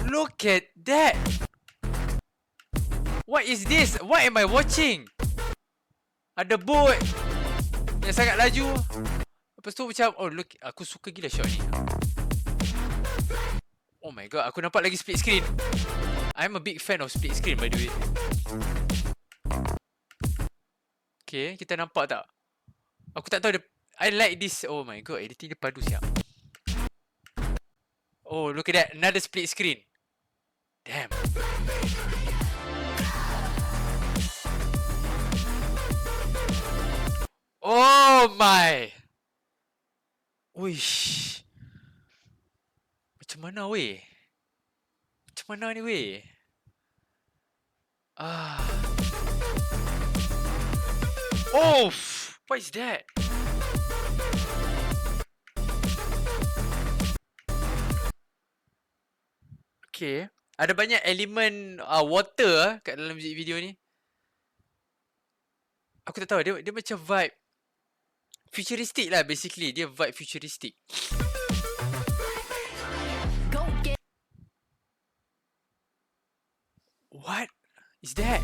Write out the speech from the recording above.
Look at that. What is this? What am I watching? Ada boat yang sangat laju. Lepas tu macam, oh look, aku suka gila shot ni. Oh my god, aku nampak lagi split screen. I'm a big fan of split screen by the way. Okay, kita nampak tak? Aku tak tahu dia. I like this. Oh my god, editing dia padu siap. Oh, look at that. Another split screen. Damn. Oh my. Wish. Macam mana weh? Macam mana ni weh? Oh, what is that? Okay. Ada banyak elemen water kat dalam music video ni. Aku tak tahu, dia macam vibe futuristic lah basically. Dia vibe futuristic. What is that?